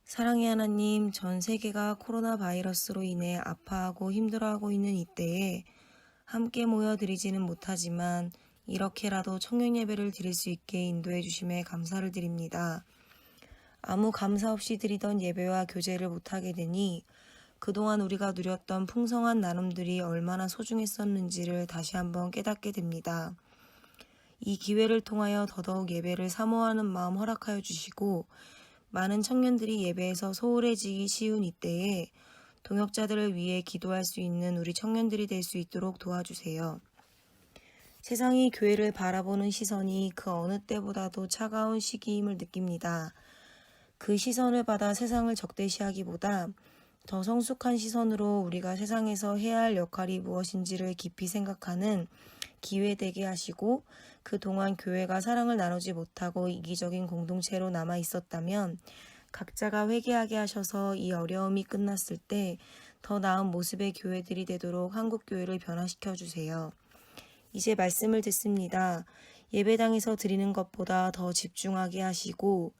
사랑의 하나님, 전 세계가 코로나 바이러스로 인해 아파하고 힘들어하고 있는 이때에 함께 모여 드리지는 못하지만 이렇게라도 청년 예배를 드릴 수 있게 인도해 주심에 감사를 드립니다. 아무 감사 없이 드리던 예배와 교제를 못하게 되니 그동안 우리가 누렸던 풍성한 나눔들이 얼마나 소중했었는지를 다시 한번 깨닫게 됩니다. 이 기회를 통하여 더더욱 예배를 사모하는 마음 허락하여 주시고 많은 청년들이 예배에서 소홀해지기 쉬운 이때에 동역자들을 위해 기도할 수 있는 우리 청년들이 될 수 있도록 도와주세요. 세상이 교회를 바라보는 시선이 그 어느 때보다도 차가운 시기임을 느낍니다. 그 시선을 받아 세상을 적대시하기보다 더 성숙한 시선으로 우리가 세상에서 해야 할 역할이 무엇인지를 깊이 생각하는 기회 되게 하시고 그동안 교회가 사랑을 나누지 못하고 이기적인 공동체로 남아 있었다면 각자가 회개하게 하셔서 이 어려움이 끝났을 때 더 나은 모습의 교회들이 되도록 한국교회를 변화시켜 주세요. 이제 말씀을 듣습니다. 예배당에서 드리는 것보다 더 집중하게 하시고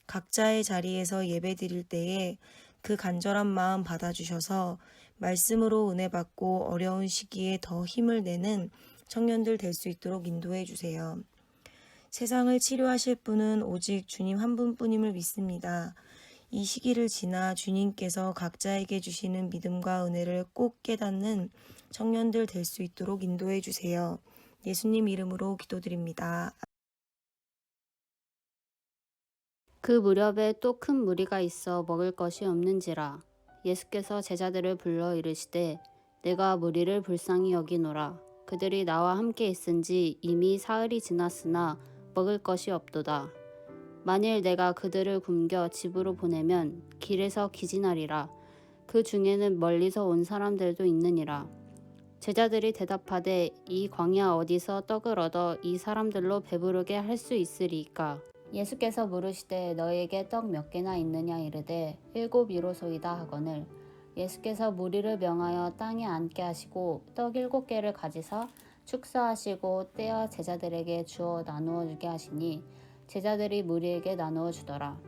각자의 자리에서 예배 드릴 때에 그 간절한 마음 받아주셔서 말씀으로 은혜 받고 어려운 시기에 더 힘을 내는 청년들 될 수 있도록 인도해 주세요. 세상을 치료하실 분은 오직 주님 한 분뿐임을 믿습니다. 이 시기를 지나 주님께서 각자에게 주시는 믿음과 은혜를 꼭 깨닫는 청년들 될 수 있도록 인도해 주세요. 예수님 이름으로 기도드립니다. 그 무렵에 또 큰 무리가 있어 먹을 것이 없는지라 예수께서 제자들을 불러 이르시되 내가 무리를 불쌍히 여기노라. 그들이 나와 함께 있은지 이미 사흘이 지났으나 먹을 것이 없도다. 만일 내가 그들을 굶겨 집으로 보내면 길에서 기진하리라. 그 중에는 멀리서 온 사람들도 있느니라. 제자들이 대답하되 이 광야 어디서 떡을 얻어 이 사람들로 배부르게 할 수 있으리이까. 예수께서 물으시되 너희에게 떡 몇 개나 있느냐 이르되 7이로소이다 하거늘 예수께서 무리를 명하여 땅에 앉게 하시고 떡 7개를 가지사 축사하시고 떼어 제자들에게 주어 나누어 주게 하시니 제자들이 무리에게 나누어 주더라.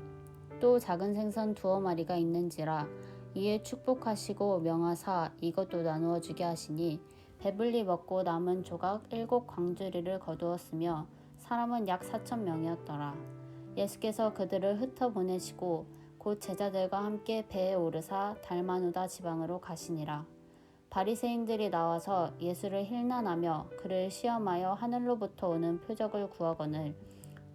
또 작은 생선 2마리가 있는지라 이에 축복하시고 명하사 이것도 나누어 주게 하시니 배불리 먹고 남은 조각 7광주리를 거두었으며 사람은 약 4,000명이었더라. 예수께서 그들을 흩어 보내시고 곧 제자들과 함께 배에 오르사 달마누다 지방으로 가시니라. 바리새인들이 나와서 예수를 힐난하며 그를 시험하여 하늘로부터 오는 표적을 구하거늘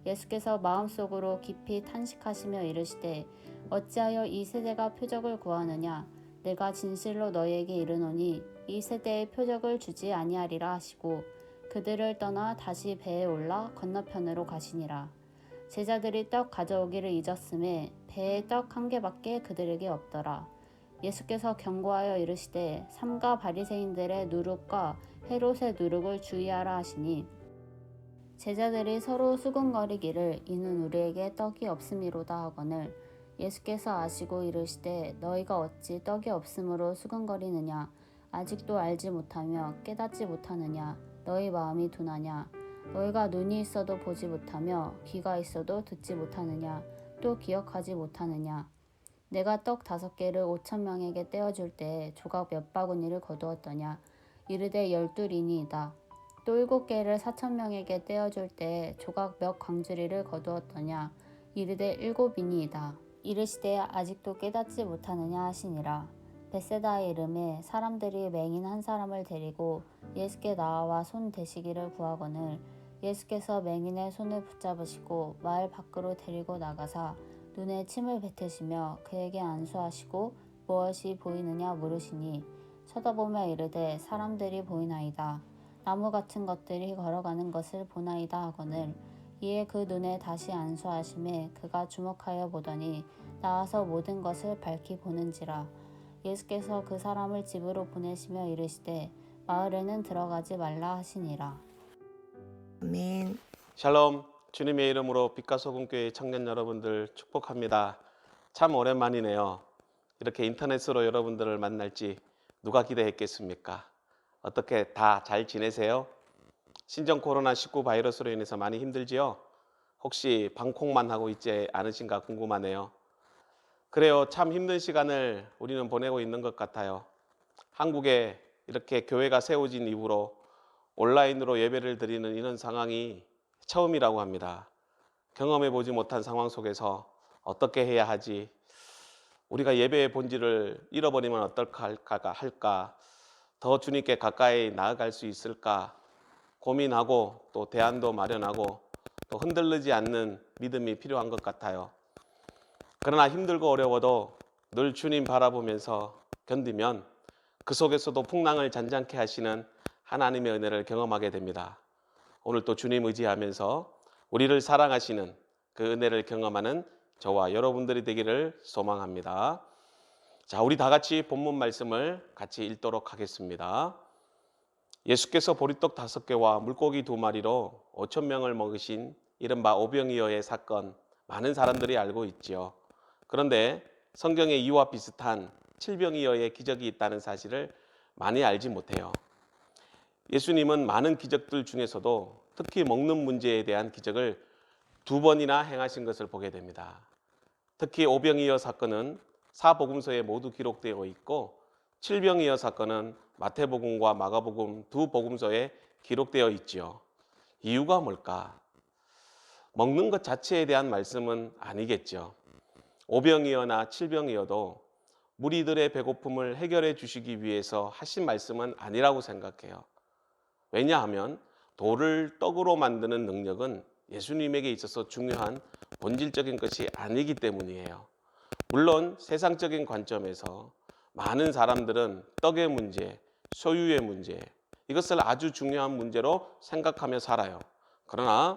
예수께서 마음속으로 깊이 탄식하시며 이르시되 어찌하여 이 세대가 표적을 구하느냐. 내가 진실로 너희에게 이르노니 이 세대에 표적을 주지 아니하리라 하시고 그들을 떠나 다시 배에 올라 건너편으로 가시니라. 제자들이 떡 가져오기를 잊었음에 배에 떡 1개밖에 그들에게 없더라. 예수께서 경고하여 이르시되 삼가 바리새인들의 누룩과 헤롯의 누룩을 주의하라 하시니 제자들이 서로 수군거리기를 이는 우리에게 떡이 없음이로다 하거늘 예수께서 아시고 이르시되 너희가 어찌 떡이 없음으로 수군거리느냐. 아직도 알지 못하며 깨닫지 못하느냐. 너희 마음이 둔하냐. 너희가 눈이 있어도 보지 못하며 귀가 있어도 듣지 못하느냐. 또 기억하지 못하느냐. 내가 떡 5개를 5,000명에게 떼어줄 때 조각 몇 바구니를 거두었더냐. 이르되 12리니이다. 또 7개를 4,000명에게 떼어줄 때 조각 몇 광주리를 거두었더냐. 이르되 7이니이다. 이르시되 아직도 깨닫지 못하느냐 하시니라. 벳세다의 이름에 사람들이 맹인 한 사람을 데리고 예수께 나와 손 대시기를 구하거늘 예수께서 맹인의 손을 붙잡으시고 마을 밖으로 데리고 나가사 눈에 침을 뱉으시며 그에게 안수하시고 무엇이 보이느냐 물으시니 쳐다보며 이르되 사람들이 보이나이다. 나무 같은 것들이 걸어가는 것을 보나이다 하거늘 이에 그 눈에 다시 안수하심에 그가 주목하여 보더니 나와서 모든 것을 밝히 보는지라. 예수께서 그 사람을 집으로 보내시며 이르시되 마을에는 들어가지 말라 하시니라. 아멘. 샬롬, 주님의 이름으로 빛과 소금교회 청년 여러분들 축복합니다. 참 오랜만이네요. 이렇게 인터넷으로 여러분들을 만날지 누가 기대했겠습니까? 어떻게 다 잘 지내세요? 신종 코로나19 바이러스로 인해서 많이 힘들지요? 혹시 방콕만 하고 있지 않으신가 궁금하네요. 그래요. 참 힘든 시간을 우리는 보내고 있는 것 같아요. 한국에 이렇게 교회가 세워진 이후로 온라인으로 예배를 드리는 이런 상황이 처음이라고 합니다. 경험해 보지 못한 상황 속에서 어떻게 해야 하지? 우리가 예배의 본질을 잃어버리면 어떨까 할까? 더 주님께 가까이 나아갈 수 있을까? 고민하고 또 대안도 마련하고 또 흔들리지 않는 믿음이 필요한 것 같아요. 그러나 힘들고 어려워도 늘 주님 바라보면서 견디면 그 속에서도 풍랑을 잔잔케 하시는 하나님의 은혜를 경험하게 됩니다. 오늘 또 주님 의지하면서 우리를 사랑하시는 그 은혜를 경험하는 저와 여러분들이 되기를 소망합니다. 자, 우리 다 같이 본문 말씀을 같이 읽도록 하겠습니다. 예수께서 보리떡 5개와 물고기 2마리로 5천 명을 먹으신 이른바 오병이어의 사건, 많은 사람들이 알고 있지요. 그런데 성경에 이와 비슷한 칠병이어의 기적이 있다는 사실을 많이 알지 못해요. 예수님은 많은 기적들 중에서도 특히 먹는 문제에 대한 기적을 2번이나 행하신 것을 보게 됩니다. 특히 오병이어 사건은 사복음서에 모두 기록되어 있고 칠병이어 사건은 마태복음과 마가복음 두 복음서에 기록되어 있지요. 이유가 뭘까? 먹는 것 자체에 대한 말씀은 아니겠죠. 오병이어나 칠병이어도 무리들의 배고픔을 해결해 주시기 위해서 하신 말씀은 아니라고 생각해요. 왜냐하면 돌을 떡으로 만드는 능력은 예수님에게 있어서 중요한 본질적인 것이 아니기 때문이에요. 물론 세상적인 관점에서 많은 사람들은 떡의 문제, 소유의 문제, 이것을 아주 중요한 문제로 생각하며 살아요. 그러나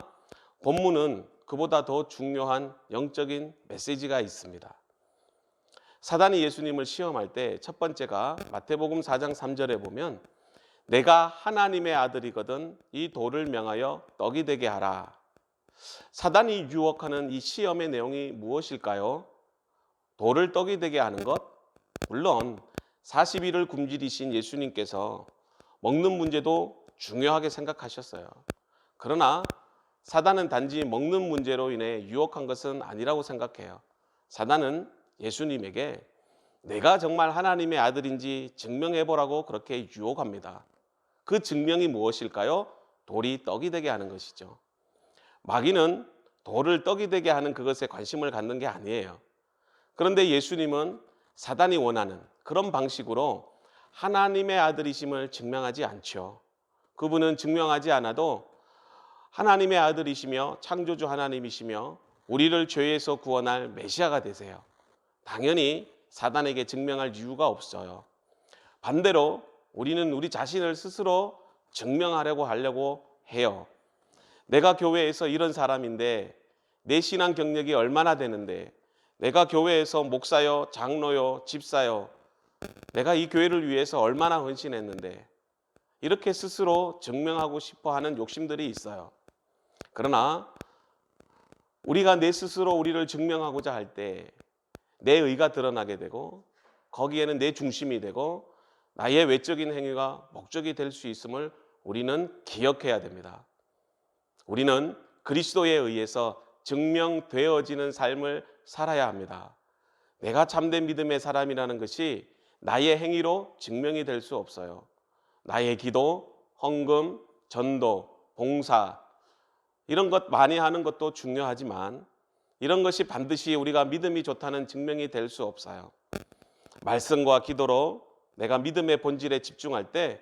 본문은 그보다 더 중요한 영적인 메시지가 있습니다. 사단이 예수님을 시험할 때 첫 번째가 마태복음 4장 3절에 보면 내가 하나님의 아들이거든 이 돌을 명하여 떡이 되게 하라. 사단이 유혹하는 이 시험의 내용이 무엇일까요? 돌을 떡이 되게 하는 것? 물론 40일을 굶주리신 예수님께서 먹는 문제도 중요하게 생각하셨어요. 그러나 사단은 단지 먹는 문제로 인해 유혹한 것은 아니라고 생각해요. 사단은 예수님에게 내가 정말 하나님의 아들인지 증명해보라고 그렇게 유혹합니다. 그 증명이 무엇일까요? 돌이 떡이 되게 하는 것이죠. 마귀는 돌을 떡이 되게 하는 그것에 관심을 갖는 게 아니에요. 그런데 예수님은 사단이 원하는 그런 방식으로 하나님의 아들이심을 증명하지 않죠. 그분은 증명하지 않아도 하나님의 아들이시며 창조주 하나님이시며 우리를 죄에서 구원할 메시아가 되세요. 당연히 사단에게 증명할 이유가 없어요. 반대로 우리는 우리 자신을 스스로 증명하려고 해요. 내가 교회에서 이런 사람인데 내 신앙 경력이 얼마나 되는데 내가 교회에서 목사요, 장로요, 집사요 내가 이 교회를 위해서 얼마나 헌신했는데 이렇게 스스로 증명하고 싶어 하는 욕심들이 있어요. 그러나 우리가 내 스스로 우리를 증명하고자 할 때 내 의가 드러나게 되고 거기에는 내 중심이 되고 나의 외적인 행위가 목적이 될 수 있음을 우리는 기억해야 됩니다. 우리는 그리스도에 의해서 증명되어지는 삶을 살아야 합니다. 내가 참된 믿음의 사람이라는 것이 나의 행위로 증명이 될 수 없어요. 나의 기도, 헌금, 전도, 봉사 이런 것 많이 하는 것도 중요하지만 이런 것이 반드시 우리가 믿음이 좋다는 증명이 될 수 없어요. 말씀과 기도로 내가 믿음의 본질에 집중할 때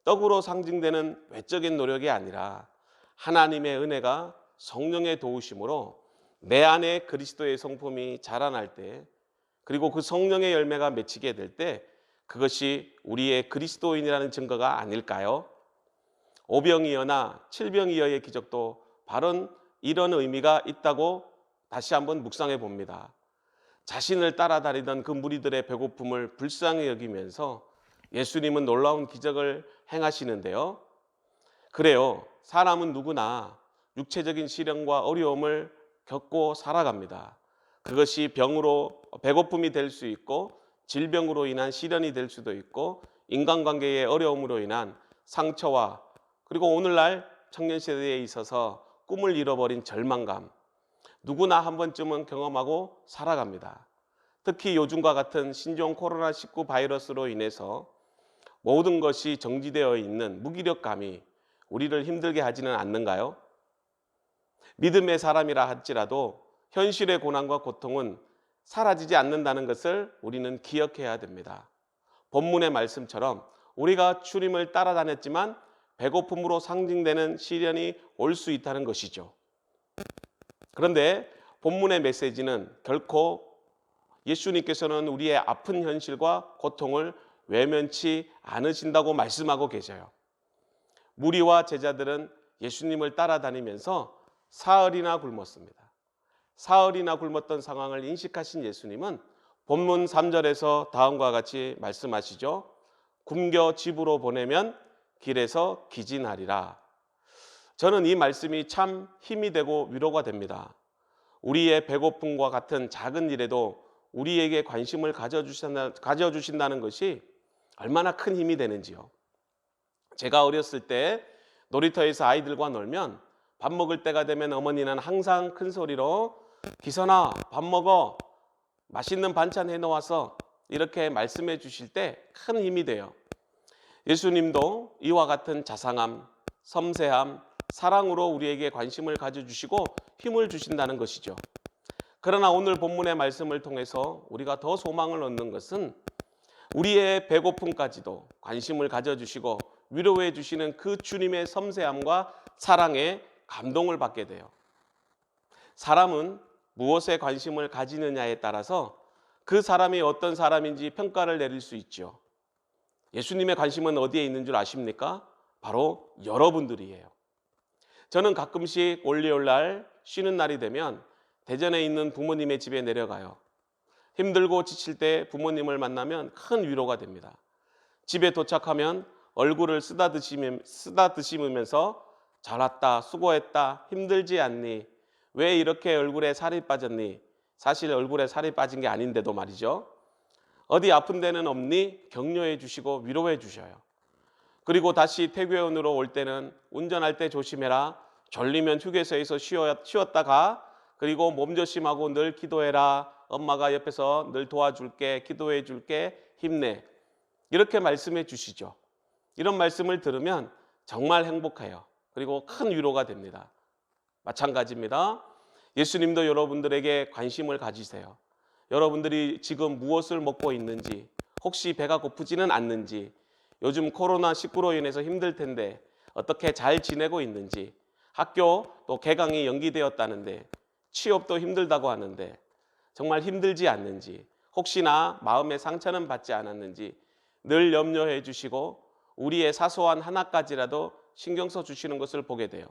떡으로 상징되는 외적인 노력이 아니라 하나님의 은혜가 성령의 도우심으로 내 안에 그리스도의 성품이 자라날 때 그리고 그 성령의 열매가 맺히게 될 때 그것이 우리의 그리스도인이라는 증거가 아닐까요? 오병이어나 칠병이어의 기적도 바로 이런 의미가 있다고 다시 한번 묵상해 봅니다. 자신을 따라다니던 그 무리들의 배고픔을 불쌍히 여기면서 예수님은 놀라운 기적을 행하시는데요. 그래요. 사람은 누구나 육체적인 시련과 어려움을 겪고 살아갑니다. 그것이 병으로 배고픔이 될 수 있고 질병으로 인한 시련이 될 수도 있고 인간관계의 어려움으로 인한 상처와 그리고 오늘날 청년 세대에 있어서 꿈을 잃어버린 절망감 누구나 한 번쯤은 경험하고 살아갑니다. 특히 요즘과 같은 신종 코로나19 바이러스로 인해서 모든 것이 정지되어 있는 무기력감이 우리를 힘들게 하지는 않는가요? 믿음의 사람이라 할지라도 현실의 고난과 고통은 사라지지 않는다는 것을 우리는 기억해야 됩니다. 본문의 말씀처럼 우리가 주님을 따라다녔지만 배고픔으로 상징되는 시련이 올 수 있다는 것이죠. 그런데 본문의 메시지는 결코 예수님께서는 우리의 아픈 현실과 고통을 외면치 않으신다고 말씀하고 계셔요. 무리와 제자들은 예수님을 따라다니면서 사흘이나 굶었습니다. 사흘이나 굶었던 상황을 인식하신 예수님은 본문 3절에서 다음과 같이 말씀하시죠. 굶겨 집으로 보내면 길에서 기진하리라. 저는 이 말씀이 참 힘이 되고 위로가 됩니다. 우리의 배고픔과 같은 작은 일에도 우리에게 관심을 가져주신다는 것이 얼마나 큰 힘이 되는지요. 제가 어렸을 때 놀이터에서 아이들과 놀면 밥 먹을 때가 되면 어머니는 항상 큰 소리로 기선아 밥 먹어, 맛있는 반찬 해놓아서, 이렇게 말씀해 주실 때 큰 힘이 돼요. 예수님도 이와 같은 자상함, 섬세함, 사랑으로 우리에게 관심을 가져주시고 힘을 주신다는 것이죠. 그러나 오늘 본문의 말씀을 통해서 우리가 더 소망을 얻는 것은 우리의 배고픔까지도 관심을 가져주시고 위로해 주시는 그 주님의 섬세함과 사랑에 감동을 받게 돼요. 사람은 무엇에 관심을 가지느냐에 따라서 그 사람이 어떤 사람인지 평가를 내릴 수 있죠. 예수님의 관심은 어디에 있는 줄 아십니까? 바로 여러분들이에요. 저는 가끔씩 월요일날 쉬는 날이 되면 대전에 있는 부모님의 집에 내려가요. 힘들고 지칠 때 부모님을 만나면 큰 위로가 됩니다. 집에 도착하면 얼굴을 쓰다듬으면서 잘 왔다, 수고했다, 힘들지 않니? 왜 이렇게 얼굴에 살이 빠졌니? 사실 얼굴에 살이 빠진 게 아닌데도 말이죠. 어디 아픈 데는 없니? 격려해 주시고 위로해 주셔요. 그리고 다시 퇴근으로 올 때는 운전할 때 조심해라. 졸리면 휴게소에서 쉬었다가, 그리고 몸조심하고 늘 기도해라. 엄마가 옆에서 늘 도와줄게, 기도해 줄게, 힘내. 이렇게 말씀해 주시죠. 이런 말씀을 들으면 정말 행복해요. 그리고 큰 위로가 됩니다. 마찬가지입니다. 예수님도 여러분들에게 관심을 가지세요. 여러분들이 지금 무엇을 먹고 있는지, 혹시 배가 고프지는 않는지, 요즘 코로나19로 인해서 힘들 텐데 어떻게 잘 지내고 있는지, 학교 또 개강이 연기되었다는데 취업도 힘들다고 하는데 정말 힘들지 않는지, 혹시나 마음의 상처는 받지 않았는지 늘 염려해 주시고 우리의 사소한 하나까지라도 신경 써 주시는 것을 보게 돼요.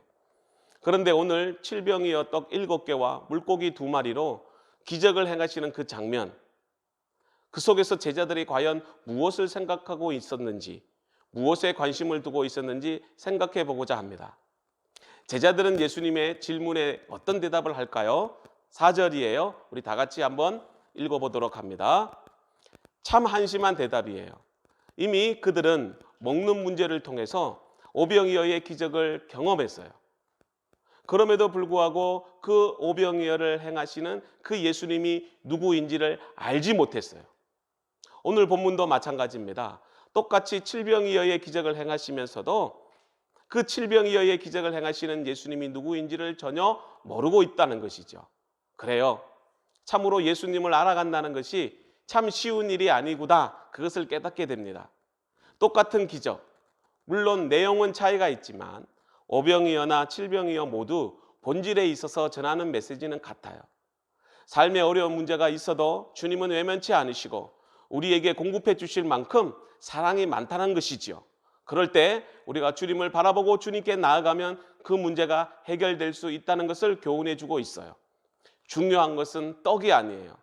그런데 오늘 칠병이어 떡 7개와 물고기 2마리로 기적을 행하시는 그 장면, 그 속에서 제자들이 과연 무엇을 생각하고 있었는지, 무엇에 관심을 두고 있었는지 생각해 보고자 합니다. 제자들은 예수님의 질문에 어떤 대답을 할까요? 4절이에요. 우리 다 같이 한번 읽어보도록 합니다. 참 한심한 대답이에요. 이미 그들은 먹는 문제를 통해서 오병이어의 기적을 경험했어요. 그럼에도 불구하고 그 오병이어를 행하시는 그 예수님이 누구인지를 알지 못했어요. 오늘 본문도 마찬가지입니다. 똑같이 칠병이어의 기적을 행하시면서도 그 칠병이어의 기적을 행하시는 예수님이 누구인지를 전혀 모르고 있다는 것이죠. 그래요. 참으로 예수님을 알아간다는 것이 참 쉬운 일이 아니구나, 그것을 깨닫게 됩니다. 똑같은 기적, 물론 내용은 차이가 있지만 오병이어나 칠병이어 모두 본질에 있어서 전하는 메시지는 같아요. 삶에 어려운 문제가 있어도 주님은 외면치 않으시고 우리에게 공급해 주실 만큼 사랑이 많다는 것이지요. 그럴 때 우리가 주님을 바라보고 주님께 나아가면 그 문제가 해결될 수 있다는 것을 교훈해 주고 있어요. 중요한 것은 떡이 아니에요.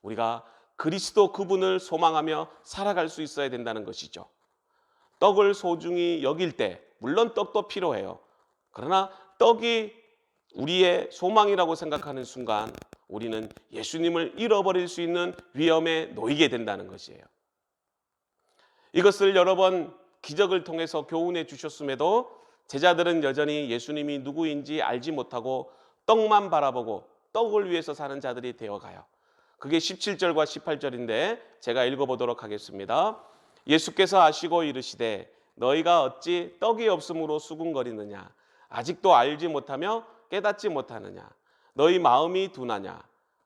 우리가 그리스도 그분을 소망하며 살아갈 수 있어야 된다는 것이죠. 떡을 소중히 여길 때 물론 떡도 필요해요. 그러나 떡이 우리의 소망이라고 생각하는 순간 우리는 예수님을 잃어버릴 수 있는 위험에 놓이게 된다는 것이에요. 이것을 여러 번 기적을 통해서 교훈해 주셨음에도 제자들은 여전히 예수님이 누구인지 알지 못하고 떡만 바라보고 떡을 위해서 사는 자들이 되어가요. 그게 17절과 18절인데 제가 읽어보도록 하겠습니다. 예수께서 아시고 이르시되 너희가 어찌 떡이 없으므로 수군거리느냐. 아직도 알지 못하며 깨닫지 못하느냐. 너희 마음이 둔하냐.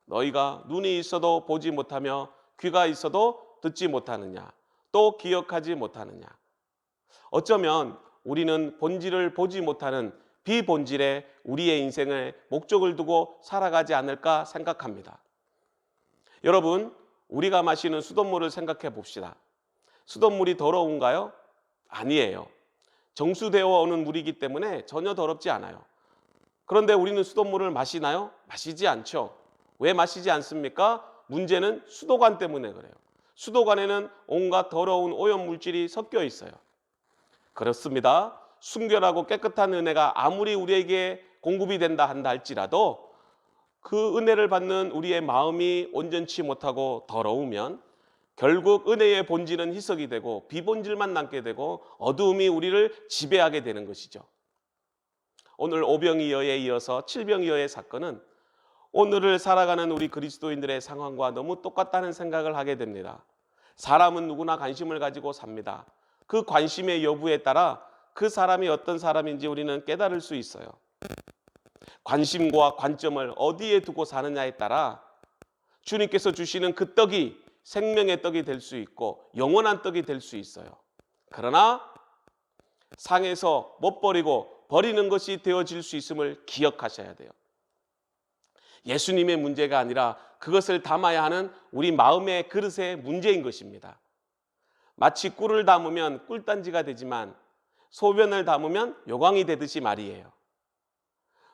너희가 눈이 있어도 보지 못하며 귀가 있어도 듣지 못하느냐. 또 기억하지 못하느냐. 어쩌면 우리는 본질을 보지 못하는 비본질에 우리의 인생의 목적을 두고 살아가지 않을까 생각합니다. 여러분, 우리가 마시는 수돗물을 생각해 봅시다. 수돗물이 더러운가요? 아니에요. 정수되어 오는 물이기 때문에 전혀 더럽지 않아요. 그런데 우리는 수돗물을 마시나요? 마시지 않죠. 왜 마시지 않습니까? 문제는 수도관 때문에 그래요. 수도관에는 온갖 더러운 오염물질이 섞여 있어요. 그렇습니다. 순결하고 깨끗한 은혜가 아무리 우리에게 공급이 된다 한다 할지라도 그 은혜를 받는 우리의 마음이 온전치 못하고 더러우면 결국 은혜의 본질은 희석이 되고 비본질만 남게 되고 어두움이 우리를 지배하게 되는 것이죠. 오늘 오병이어에 이어서 칠병이어의 사건은 오늘을 살아가는 우리 그리스도인들의 상황과 너무 똑같다는 생각을 하게 됩니다. 사람은 누구나 관심을 가지고 삽니다. 그 관심의 여부에 따라 그 사람이 어떤 사람인지 우리는 깨달을 수 있어요. 관심과 관점을 어디에 두고 사느냐에 따라 주님께서 주시는 그 떡이 생명의 떡이 될 수 있고 영원한 떡이 될 수 있어요. 그러나 상에서 못 버리고 버리는 것이 되어질 수 있음을 기억하셔야 돼요. 예수님의 문제가 아니라 그것을 담아야 하는 우리 마음의 그릇의 문제인 것입니다. 마치 꿀을 담으면 꿀단지가 되지만 소변을 담으면 요광이 되듯이 말이에요.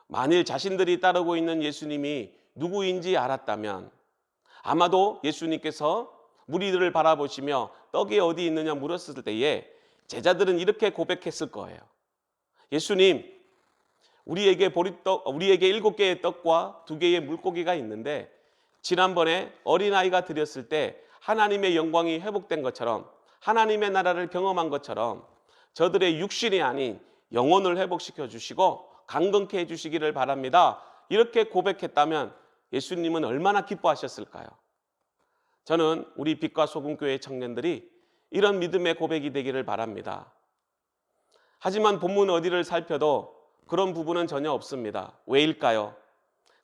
만일 자신들이 따르고 있는 예수님이 누구인지 알았다면 아마도 예수님께서 무리들을 바라보시며 떡이 어디 있느냐 물었을 때에 제자들은 이렇게 고백했을 거예요. 예수님, 우리에게 7개의 떡과 2개의 물고기가 있는데 지난번에 어린아이가 드렸을 때 하나님의 영광이 회복된 것처럼 하나님의 나라를 경험한 것처럼 저들의 육신이 아닌 영혼을 회복시켜 주시고 강건케 해주시기를 바랍니다. 이렇게 고백했다면 예수님은 얼마나 기뻐하셨을까요? 저는 우리 빛과 소금교회 청년들이 이런 믿음의 고백이 되기를 바랍니다. 하지만 본문 어디를 살펴도 그런 부분은 전혀 없습니다. 왜일까요?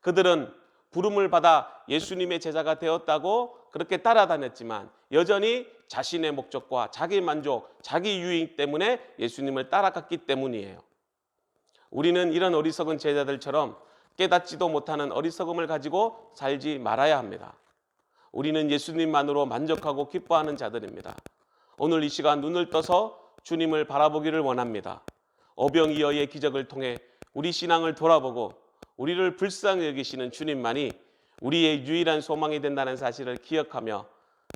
그들은 부름을 받아 예수님의 제자가 되었다고 그렇게 따라다녔지만 여전히 자신의 목적과 자기 만족, 자기 유익 때문에 예수님을 따라갔기 때문이에요. 우리는 이런 어리석은 제자들처럼 깨닫지도 못하는 어리석음을 가지고 살지 말아야 합니다. 우리는 예수님만으로 만족하고 기뻐하는 자들입니다. 오늘 이 시간 눈을 떠서 주님을 바라보기를 원합니다. 오병이어의 기적을 통해 우리 신앙을 돌아보고 우리를 불쌍히 여기시는 주님만이 우리의 유일한 소망이 된다는 사실을 기억하며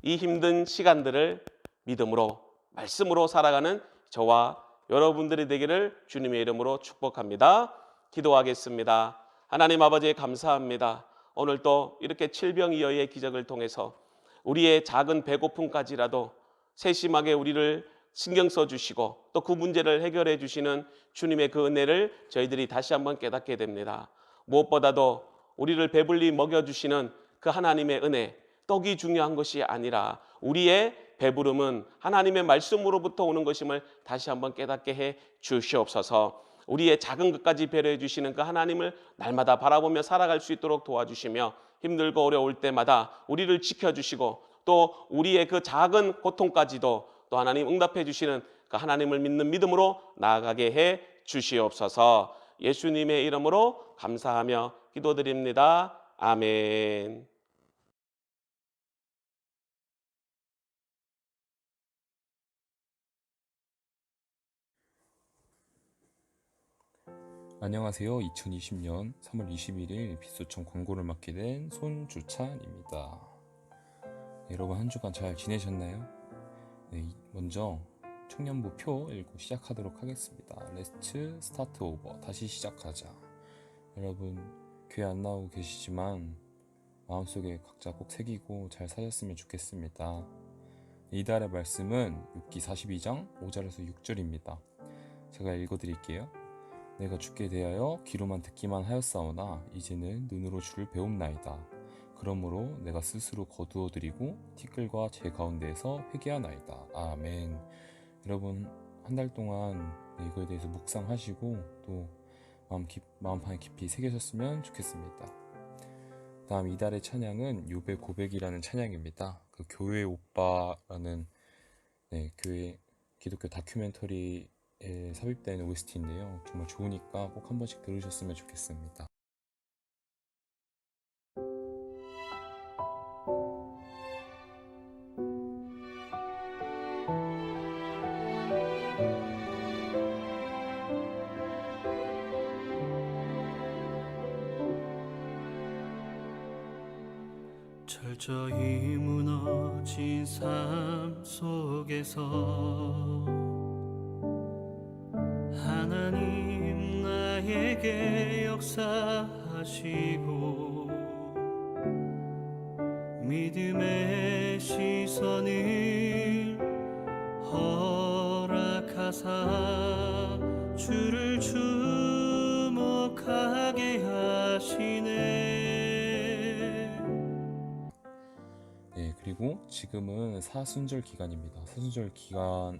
이 힘든 시간들을 믿음으로 말씀으로 살아가는 저와 여러분들이 되기를 주님의 이름으로 축복합니다. 기도하겠습니다. 하나님 아버지 감사합니다. 오늘 또 이렇게 칠병이어의 기적을 통해서 우리의 작은 배고픔까지라도 세심하게 우리를 신경 써주시고 또 그 문제를 해결해 주시는 주님의 그 은혜를 저희들이 다시 한번 깨닫게 됩니다. 무엇보다도 우리를 배불리 먹여주시는 그 하나님의 은혜, 떡이 중요한 것이 아니라 우리의 배부름은 하나님의 말씀으로부터 오는 것임을 다시 한번 깨닫게 해 주시옵소서. 우리의 작은 것까지 배려해 주시는 그 하나님을 날마다 바라보며 살아갈 수 있도록 도와주시며 힘들고 어려울 때마다 우리를 지켜주시고 또 우리의 그 작은 고통까지도 또 하나님 응답해 주시는 그 하나님을 믿는 믿음으로 나아가게 해 주시옵소서. 예수님의 이름으로 감사하며 기도드립니다. 아멘. 안녕하세요. 2020년 3월 21일 빛소청 광고를 맡게 된 손주찬입니다. 여러분 한 주간 잘 지내셨나요? 네, 먼저 청년부 표 읽고 시작하도록 하겠습니다. Let's start over. 다시 시작하자. 여러분 교회 안 나오고 계시지만 마음속에 각자 꼭 새기고 잘 사셨으면 좋겠습니다. 이달의 말씀은 욥기 42장 5절에서 6절입니다. 제가 읽어드릴게요. 내가 주께 대하여 귀로만 듣기만 하였사오나 이제는 눈으로 주를 배움나이다. 그러므로 내가 스스로 거두어드리고 티끌과 제 가운데에서 회개하나이다. 아멘. 여러분 한 달 동안 이거에 대해서 묵상하시고 또 마음판에 깊이 새기셨으면 좋겠습니다. 다음 이달의 찬양은 욥의 고백이라는 찬양입니다. 그 교회 오빠라는 교회 기독교 다큐멘터리에 삽입된 OST인데요. 정말 좋으니까 꼭 한 번씩 들으셨으면 좋겠습니다. 철저히 무너진 삶 속에서 하나님 나에게 역사하시고 믿음의 시선을 허락하사 주를 주목하게 하시네. 그리고 지금은 사순절 기간입니다. 사순절 기간에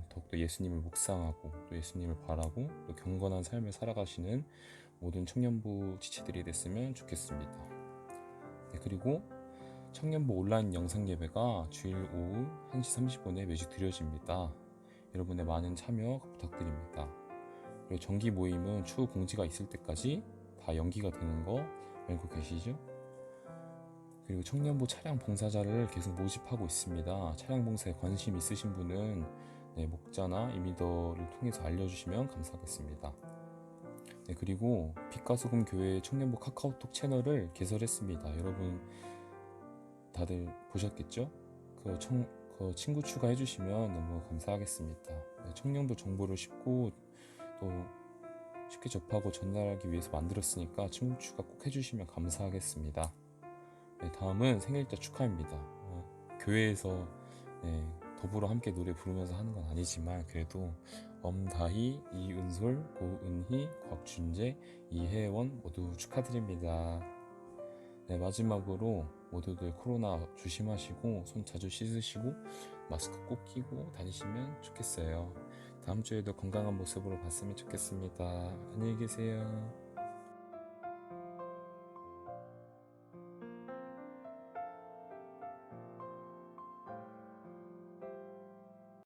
더욱더 예수님을 묵상하고 또 예수님을 바라고 또 경건한 삶을 살아가시는 모든 청년부 지체들이 됐으면 좋겠습니다. 그리고 청년부 온라인 영상 예배가 주일 오후 1시 30분에 매주 드려집니다. 여러분의 많은 참여 부탁드립니다. 그리고 정기 모임은 추후 공지가 있을 때까지 다 연기가 되는 거 알고 계시죠? 그리고 청년부 차량 봉사자를 계속 모집하고 있습니다. 차량 봉사에 관심 있으신 분은 목자나 이미더를 통해서 알려주시면 감사하겠습니다. 그리고 빛과 소금 교회 청년부 카카오톡 채널을 개설했습니다. 여러분 다들 보셨겠죠? 그 친구 추가해주시면 너무 감사하겠습니다. 청년부 정보를 쉽고 또 쉽게 접하고 전달하기 위해서 만들었으니까 친구 추가 꼭 해주시면 감사하겠습니다. 다음은 생일자 축하입니다. 교회에서 더불어 함께 노래 부르면서 하는 건 아니지만 그래도 엄다희, 이은솔, 고은희, 곽준재, 이혜원 모두 축하드립니다. 마지막으로 모두들 코로나 조심하시고 손 자주 씻으시고 마스크 꼭 끼고 다니시면 좋겠어요. 다음 주에도 건강한 모습으로 봤으면 좋겠습니다. 안녕히 계세요.